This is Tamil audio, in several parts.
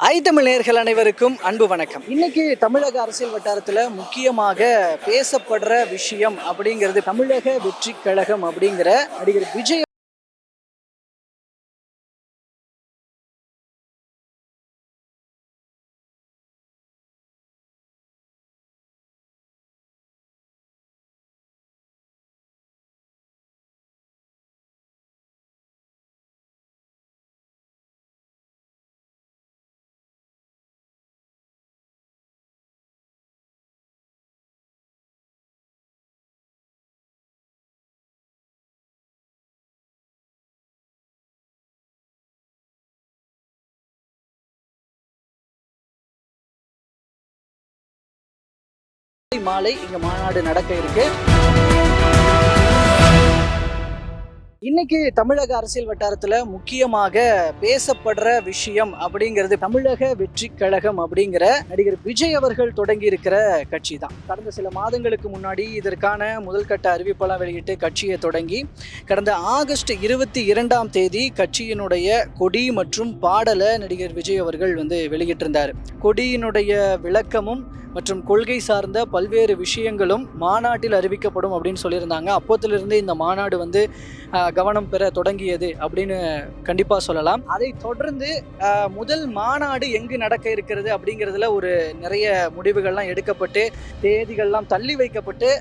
தமிழ் நேயர்கள் அனைவருக்கும் அன்பு வணக்கம். இன்னைக்கு தமிழக அரசியல் வட்டாரத்தில் முக்கியமாக பேசப்படுற விஷயம் அப்படிங்கிறது தமிழக வெற்றி கழகம் அப்படிங்கிற நடிகர் விஜய் மாலை இங்க மாநாடு நடக்க இருக்கு. இன்னைக்கு தமிழக அரசியல் வட்டாரத்துல முக்கியமாக பேசப்படுற விஷயம் அப்படிங்கிறது தமிழக வெற்றி கழகம் அப்படிங்கிற நடிகர் விஜய் அவர்கள் தொடங்கி இருக்கிற கட்சி தான். கடந்த சில மாதங்களுக்கு முன்னாடி இதற்கான முதல் கட்ட அறிவிப்பெல்லாம் வெளியிட்டு கட்சியை தொடங்கி கடந்த ஆகஸ்ட் 22 கட்சியினுடைய கொடி மற்றும் பாடலை நடிகர் விஜய் அவர்கள் வெளியிட்டிருந்தார். கொடியினுடைய விளக்கமும் மற்றும் கொள்கை சார்ந்த பல்வேறு விஷயங்களும் மாநாட்டில் அறிவிக்கப்படும் அப்படின்னு சொல்லியிருந்தாங்க. அப்போத்திலிருந்து இந்த மாநாடு கவனம் பெற தொடங்கியது அப்படின்னு கண்டிப்பாக சொல்லலாம். அதை தொடர்ந்து முதல் மாநாடு எங்கு நடக்க இருக்கிறது அப்படிங்கிறதுல ஒரு நிறைய முடிவுகள்லாம் எடுக்கப்பட்டு தேதிகள்லாம் தள்ளி வைக்கப்பட்டு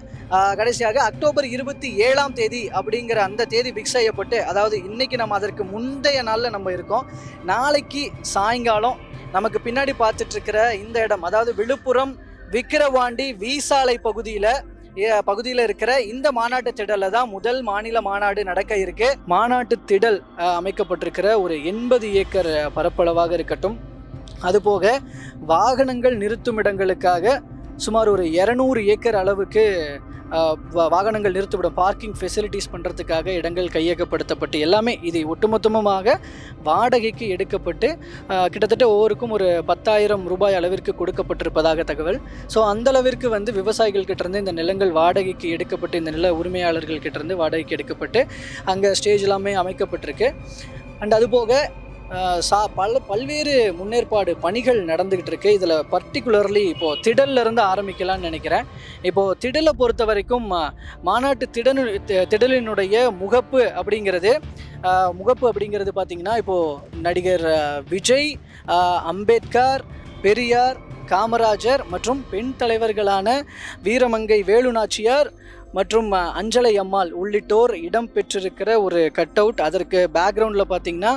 கடைசியாக அக்டோபர் 27 அப்படிங்கிற அந்த தேதி ஃபிக்ஸ் செய்யப்பட்டு, அதாவது இன்னைக்கு நம்ம அதற்கு முந்தைய நாளில் நம்ம இருக்கோம். நாளைக்கு சாயங்காலம் நமக்கு பின்னாடி பார்த்துட்டு இருக்கிற இந்த இடம், அதாவது விழுப்புரம் விக்கிரவாண்டி வீசாலை பகுதியில் இருக்கிற இந்த மாநாட்டு திடல்ல தான் முதல் மாநில மாநாடு நடக்க இருக்கு. மாநாட்டு திடல் அமைக்கப்பட்டிருக்கிற ஒரு 80 ஏக்கர் பரப்பளவாக இருக்கட்டும், அதுபோக வாகனங்கள் நிறுத்தும் இடங்களுக்காக சுமார் ஒரு 200 ஏக்கர் அளவுக்கு வாகனங்கள் நிறுத்திவிடும் பார்க்கிங் ஃபெசிலிட்டிஸ் பண்ணுறதுக்காக இடங்கள் கையகப்படுத்தப்பட்டு எல்லாமே இது ஒட்டுமொத்தமாக வாடகைக்கு எடுக்கப்பட்டு கிட்டத்தட்ட ஒவ்வொருக்கும் ஒரு 10,000 ரூபாய் அளவிற்கு கொடுக்கப்பட்டிருப்பதாக தகவல். ஸோ அந்தளவிற்கு விவசாயிகள் கிட்டேருந்து இந்த நிலங்கள் வாடகைக்கு எடுக்கப்பட்டு, இந்த நில உரிமையாளர்கள் கிட்டேருந்து வாடகைக்கு எடுக்கப்பட்டு அங்கே ஸ்டேஜ் எல்லாமே அமைக்கப்பட்டிருக்கு. அண்ட் அதுபோக பல்வேறு முன்னேற்பாடு பணிகள் நடந்துகிட்டு இருக்கு. இதில் பர்டிகுலர்லி இப்போது திடல்லேருந்து ஆரம்பிக்கலான்னு நினைக்கிறேன். இப்போது திடலை பொறுத்த வரைக்கும் மாநாட்டு திடலினுடைய முகப்பு அப்படிங்கிறது பார்த்திங்கன்னா இப்போது நடிகர் விஜய், அம்பேத்கர், பெரியார், காமராஜர் மற்றும் பெண் தலைவர்களான வீரமங்கை வேலுநாச்சியார் மற்றும் அஞ்சலை அம்மாள் உள்ளிட்டோர் இடம் பெற்றிருக்கிற ஒரு கட் அவுட். அதற்கு பேக்ரவுண்டில் பார்த்திங்கன்னா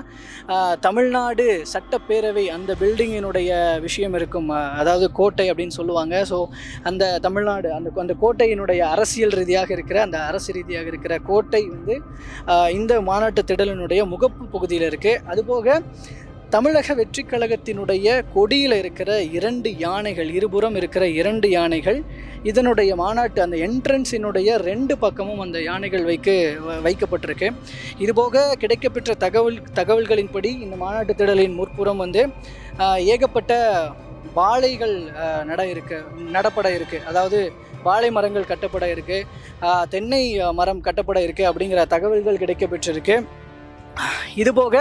தமிழ்நாடு சட்டப்பேரவை அந்த பில்டிங்கினுடைய விஷயம் இருக்கும், அதாவது கோட்டை அப்படின்னு சொல்லுவாங்க. ஸோ அந்த தமிழ்நாடு அந்த கோட்டையினுடைய அரசியல் ரீதியாக இருக்கிற கோட்டை இந்த மாநாட்டு திடலினுடைய முகப்பு பகுதியில் இருக்குது. அதுபோக தமிழக வெற்றி கழகத்தினுடைய கொடியில் இருக்கிற 2 யானைகள், இருபுறம் இருக்கிற 2 யானைகள், இதனுடைய மாநாட்டு அந்த என்ட்ரன்ஸினுடைய 2 பக்கமும் அந்த யானைகள் வைக்கப்பட்டிருக்கு. இதுபோக கிடைக்கப்பெற்ற தகவல்களின்படி இந்த மாநாட்டு திடலின் முற்புறம் ஏகப்பட்ட வாழைகள் நடப்பட இருக்கு, அதாவது வாழை மரங்கள் கட்டப்பட இருக்கு, தென்னை மரம் கட்டப்பட இருக்கு அப்படிங்கிற தகவல்கள் கிடைக்கப்பெற்றிருக்கு. இதுபோக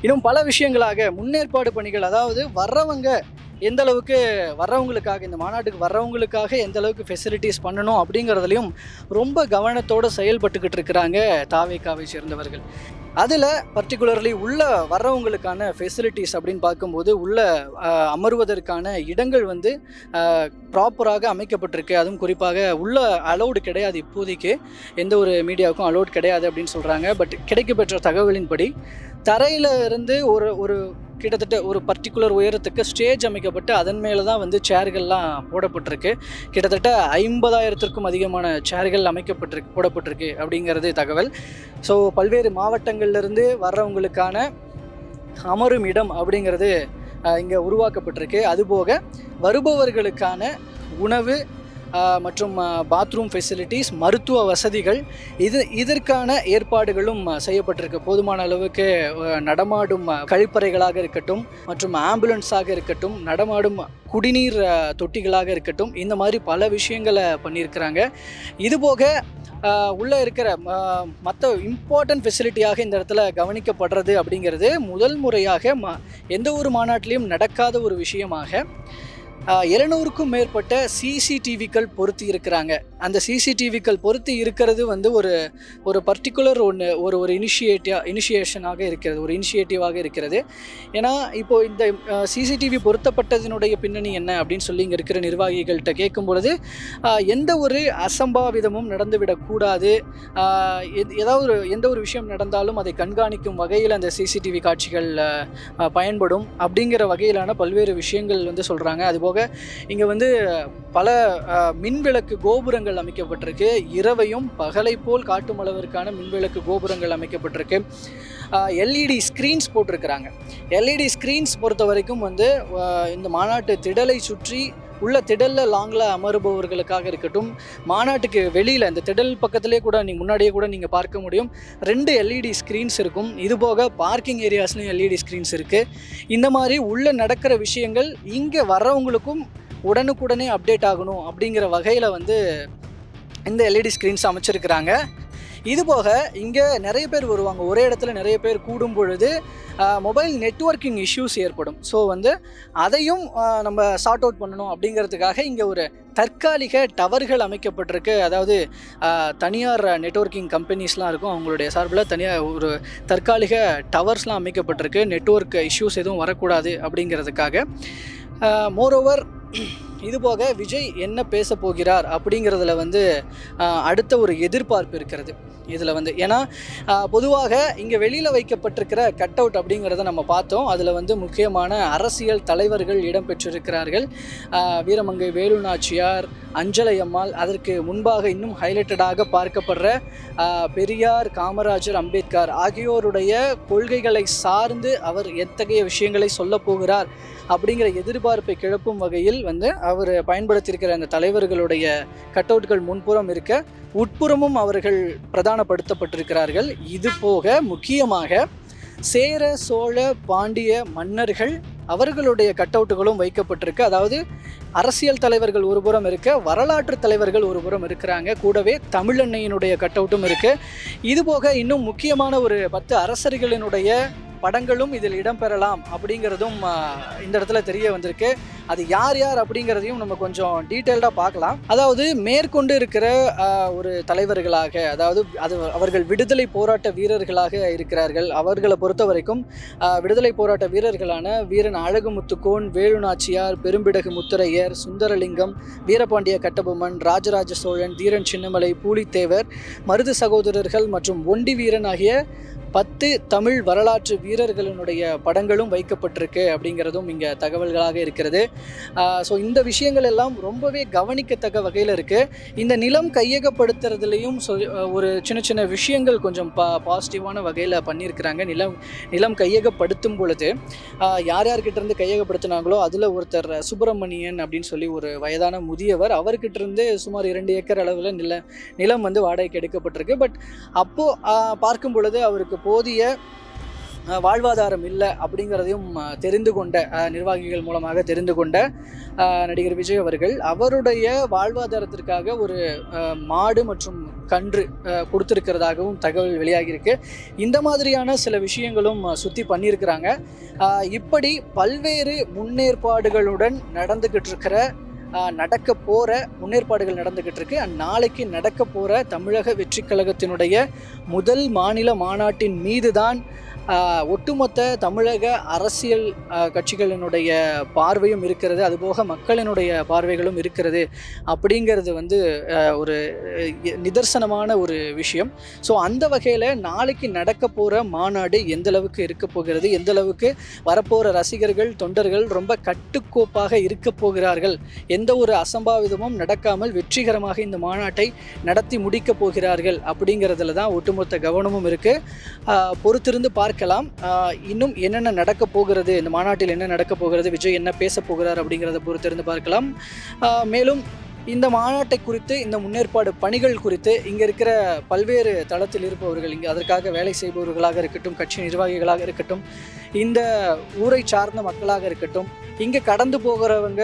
இன்னும் பல விஷயங்களாக முன்னேற்பாடு பணிகள், அதாவது வர்றவங்களுக்காக இந்த மாநாட்டுக்கு வர்றவங்களுக்காக எந்த அளவுக்கு ஃபெசிலிட்டிஸ் பண்ணணும் அப்படிங்கிறதுலையும் ரொம்ப கவனத்தோடு செயல்பட்டுக்கிட்டு இருக்கிறாங்க தாவேகாவை சேர்ந்தவர்கள். அதில் பர்டிகுலர்லி உள்ள வர்றவங்களுக்கான ஃபெசிலிட்டிஸ் அப்படின்னு பார்க்கும்போது உள்ள அமர்வதற்கான இடங்கள் ப்ராப்பராக அமைக்கப்பட்டிருக்கு. அதுவும் குறிப்பாக உள்ள அலௌடு கிடையாது, இப்போதைக்கு எந்த ஒரு மீடியாவுக்கும் அலௌட் கிடையாது அப்படின்னு சொல்கிறாங்க. பட் கிடைக்கப்பெற்ற தகவலின்படி தரையில் இருந்து ஒரு கிட்டத்தட்ட ஒரு பர்டிகுலர் உயரத்துக்கு ஸ்டேஜ் அமைக்கப்பட்டு அதன் மேலே தான் சேர்கள்லாம் போடப்பட்டிருக்கு. கிட்டத்தட்ட 50,000த்திற்கும் அதிகமான சேர்கள் போடப்பட்டிருக்கு அப்படிங்கிறது தகவல். ஸோ பல்வேறு மாவட்டங்கள்லேருந்து வர்றவங்களுக்கான அமரும் இடம் அப்படிங்கிறது இங்கே உருவாக்கப்பட்டிருக்கு. அதுபோக வருபவர்களுக்கான உணவு மற்றும் பாத்ரூம் ஃபெசிலிட்டிஸ், மருத்துவ வசதிகள், இதற்கான ஏற்பாடுகளும் செய்யப்பட்டிருக்கு. போதுமான அளவுக்கு நடமாடும் கழிப்பறைகளாக இருக்கட்டும் மற்றும் ஆம்புலன்ஸாக இருக்கட்டும், நடமாடும் குடிநீர் தொட்டிகளாக இருக்கட்டும், இந்த மாதிரி பல விஷயங்களை பண்ணியிருக்கிறாங்க. இதுபோக உள்ளே இருக்கிற மற்ற இம்பார்ட்டன்ட் ஃபெசிலிட்டியாக இந்த இடத்துல கவனிக்கப்படுறது அப்படிங்கிறது முதல் முறையாக எந்த ஒரு மாநாட்டிலையும் நடக்காத ஒரு விஷயமாக 700க்கும் மேற்பட்ட சிசிடிவிக்கள் பொருத்தி இருக்கிறாங்க. அந்த சிசிடிவிக்கள் பொருத்தி இருக்கிறது வந்து ஒரு பர்டிகுலர் ஒரு இனிஷியேஷனாக இருக்கிறது, ஒரு இனிஷியேட்டிவாக இருக்கிறது. ஏன்னா இப்போது இந்த சிசிடிவி பொருத்தப்பட்டதனுடைய பின்னணி என்ன அப்படின்னு சொல்லி இங்கே இருக்கிற நிர்வாகிகள்கிட்ட கேட்கும் பொழுது எந்த ஒரு அசம்பாவிதமும் நடந்துவிடக்கூடாது, எந்த ஒரு விஷயம் நடந்தாலும் அதை கண்காணிக்கும் வகையில் அந்த சிசிடிவி காட்சிகள் பயன்படும் அப்படிங்கிற வகையிலான பல்வேறு விஷயங்கள் வந்து சொல்கிறாங்க. அதுபோக இங்கே வந்து பல மின்விளக்கு கோபுரங்கள் அமைக்கப்பட்டிருக்கு. இரவையும் பகலை போல் காட்டும் அளவிற்கான மின்விளக்கு கோபுரங்கள் அமைக்கப்பட்டிருக்கு. எல்இடி ஸ்க்ரீன்ஸ் போட்டிருக்கிறாங்க. எல்இடி ஸ்க்ரீன்ஸ் பொறுத்த வரைக்கும் வந்து இந்த மாநாட்டு திடலை சுற்றி உள்ள திடலில் லாங்கில் அமருபவர்களுக்காக இருக்கட்டும், மாநாட்டுக்கு வெளியில் இந்த திடல் பக்கத்துலேயே கூட முன்னாடியே கூட நீங்கள் பார்க்க முடியும் 2 எல்இடி ஸ்க்ரீன்ஸ் இருக்கும். இதுபோக பார்க்கிங் ஏரியாஸ்லையும் எல்இடி ஸ்க்ரீன்ஸ் இருக்குது. இந்த மாதிரி உள்ளே நடக்கிற விஷயங்கள் இங்கே வர்றவங்களுக்கும் உடனுக்குடனே அப்டேட் ஆகணும் அப்படிங்கிற வகையில் வந்து இந்த எல்இடி ஸ்க்ரீன்ஸ் அமைச்சிருக்கிறாங்க. இதுபோக இங்கே நிறைய பேர் வருவாங்க. ஒரே இடத்துல நிறைய பேர் கூடும் பொழுது மொபைல் நெட்வொர்க்கிங் இஷ்யூஸ் ஏற்படும். ஸோ வந்து அதையும் நம்ம சார்ட் அவுட் பண்ணணும் அப்படிங்கிறதுக்காக இங்கே ஒரு தற்காலிக டவர்கள் அமைக்கப்பட்டிருக்கு. அதாவது தனியார் நெட்வொர்க்கிங் கம்பெனிஸ்லாம் இருக்கும், அவங்களுடைய சார்பில் தனியாக ஒரு தற்காலிக டவர்ஸ்லாம் அமைக்கப்பட்டிருக்கு, நெட்வொர்க் இஷ்யூஸ் எதுவும் வரக்கூடாது அப்படிங்கிறதுக்காக. மோரோவர் இதுபோக விஜய் என்ன பேச போகிறார் அப்படிங்கிறதுல வந்து அடுத்த ஒரு எதிர்பார்ப்பு இருக்கிறது இதில் வந்து. ஏன்னா பொதுவாக இங்கே வெளியில் வைக்கப்பட்டிருக்கிற கட் அவுட் அப்படிங்கிறத நம்ம பார்த்தோம். அதில் வந்து முக்கியமான அரசியல் தலைவர்கள் இடம்பெற்றிருக்கிறார்கள். வீரமங்கை வேலு நாச்சியார், அஞ்சலை அம்மாள், அதற்கு முன்பாக இன்னும் ஹைலைட்டடாக பார்க்கப்படுற பெரியார், காமராஜர், அம்பேத்கர் ஆகியோருடைய கொள்கைகளை சார்ந்து அவர் எத்தகைய விஷயங்களை சொல்ல போகிறார் அப்படிங்கிற எதிர்பார்ப்பை கிளப்பும் வகையில் வந்து அவர் பயன்படுத்தியிருக்கிற அந்த தலைவர்களுடைய கட் அவுட்கள் முன்புறம் இருக்க, உட்புறமும் அவர்கள் பிரதானப்படுத்தப்பட்டிருக்கிறார்கள். இது போக முக்கியமாக சேர, சோழ, பாண்டிய மன்னர்கள் அவர்களுடைய கட் அவுட்டுகளும் வைக்கப்பட்டிருக்கு. அதாவது அரசியல் தலைவர்கள் ஒரு புறம் இருக்க, வரலாற்று தலைவர்கள் ஒரு புறம் இருக்கிறாங்க. கூடவே தமிழன்னையினுடைய கட் அவுட்டும் இருக்குது. இதுபோக இன்னும் முக்கியமான ஒரு 10 அரசர்களினுடைய படங்களும் இதில் இடம்பெறலாம் அப்படிங்கிறதும் இந்த இடத்துல தெரிய வந்திருக்கு. அது யார் யார் அப்படிங்கிறதையும் நம்ம கொஞ்சம் டீட்டெயில்டாக பார்க்கலாம். அதாவது மேற்கொண்டு இருக்கிற ஒரு தலைவர்களாக, அதாவது அவர்கள் விடுதலை போராட்ட வீரர்களாக இருக்கிறார்கள். அவர்களை பொறுத்த வரைக்கும் விடுதலை போராட்ட வீரர்களான வீரன் அழகுமுத்துக்கோன், வேலு நாச்சியார், பெரும்பிடகு முத்தரையர், சுந்தரலிங்கம், வீரபாண்டிய கட்டபொம்மன், ராஜராஜ சோழன், தீரன் சின்னமலை, பூலித்தேவர், மருது சகோதரர்கள் மற்றும் ஒண்டி வீரன் ஆகிய 10 தமிழ் வரலாற்று வீரர்களினுடைய படங்களும் வைக்கப்பட்டிருக்கு அப்படிங்கிறதும் இங்கே தகவல்களாக இருக்கிறது. ஸோ இந்த விஷயங்கள் எல்லாம் ரொம்பவே கவனிக்கத்தக்க வகையில் இருக்குது. இந்த நிலம் கையகப்படுத்துறதுலேயும் ஒரு சின்ன சின்ன விஷயங்கள் கொஞ்சம் பாசிட்டிவான வகையில் பண்ணியிருக்கிறாங்க. நிலம் கையகப்படுத்தும் பொழுது யார் யார்கிட்டேருந்து கையகப்படுத்தினாங்களோ அதில் ஒருத்தர் சுப்பிரமணியன் அப்படின்னு சொல்லி ஒரு வயதான முதியவர், அவர்கிட்டருந்து சுமார் 2 ஏக்கர் அளவில் நிலம் வந்து வாடகைக்கு எடுக்கப்பட்டிருக்கு. பட் அப்போது பார்க்கும் பொழுது அவருக்கு போதிய வாழ்வாதாரம் இல்லை அப்படிங்கிறதையும் தெரிந்து கொண்ட நிர்வாகிகள் மூலமாக தெரிந்து கொண்ட நடிகர் விஜய் அவர்கள் அவருடைய வாழ்வாதாரத்திற்காக ஒரு மாடு மற்றும் கன்று கொடுத்துருக்கிறதாகவும் தகவல் வெளியாகியிருக்கு. இந்த மாதிரியான சில விஷயங்களும் சுற்றி பண்ணியிருக்கிறாங்க. இப்படி பல்வேறு முன்னேற்பாடுகளுடன் நடந்துக்கிட்டு இருக்கிற நடக்க போகிற முன்னேற்பாடுகள் நடந்துக்கிட்டு இருக்கு. நாளைக்கு நடக்க போகிற தமிழக வெற்றி கழகத்தினுடைய முதல் மாநில மாநாட்டின் மீது தான் ஒட்டுமொத்த தமிழக அரசியல் கட்சிகளினுடைய பார்வையும் இருக்கிறது, அதுபோக மக்களினுடைய பார்வைகளும் இருக்கிறது அப்படிங்கிறது வந்து ஒரு நிதர்சனமான ஒரு விஷயம். ஸோ அந்த வகையில் நாளைக்கு நடக்க போகிற மாநாடு எந்தளவுக்கு இருக்க போகிறது, எந்தளவுக்கு வரப்போகிற ரசிகர்கள், தொண்டர்கள் ரொம்ப கட்டுக்கோப்பாக இருக்க போகிறார்கள், எந்த ஒரு அசம்பாவிதமும் நடக்காமல் வெற்றிகரமாக இந்த மாநாட்டை நடத்தி முடிக்கப் போகிறார்கள் அப்படிங்கிறதுல தான் ஒட்டுமொத்த கவனமும் இருக்குது. பொறுத்திருந்து பார்க்கலாம். இன்னும் என்னென்ன நடக்க போகிறது, இந்த மாநாட்டில் என்ன நடக்க போகிறது, விஜய் என்ன பேச போகிறார் அப்படிங்கிறத பொறுத்திருந்து பார்க்கலாம். மேலும் இந்த மாநாட்டை குறித்து, இந்த முன்னேற்பாடு பணிகள் குறித்து இங்கே இருக்கிற பல்வேறு தளத்தில் இருப்பவர்கள், இங்கே அதற்காக வேலை செய்பவர்களாக இருக்கட்டும், கட்சி நிர்வாகிகளாக இருக்கட்டும், இந்த ஊரை சார்ந்த மக்களாக இருக்கட்டும், இங்கே கடந்து போகிறவங்க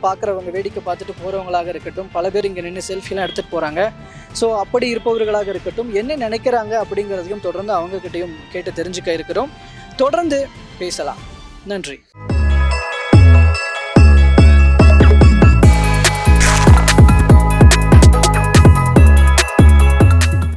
பார்க்குறவங்க வேடிக்கை பார்த்துட்டு போகிறவங்களாக இருக்கட்டும், பல பேர் இங்கே நின்று செல்ஃபிலாம் எடுத்துகிட்டு போகிறாங்க. ஸோ அப்படி இருப்பவர்களாக இருக்கட்டும், என்ன நினைக்கிறாங்க அப்படிங்கிறதையும் தொடர்ந்து அவங்கக்கிட்டையும் கேட்டு தெரிஞ்சுக்க இருக்கிறோம். தொடர்ந்து பேசலாம். நன்றி.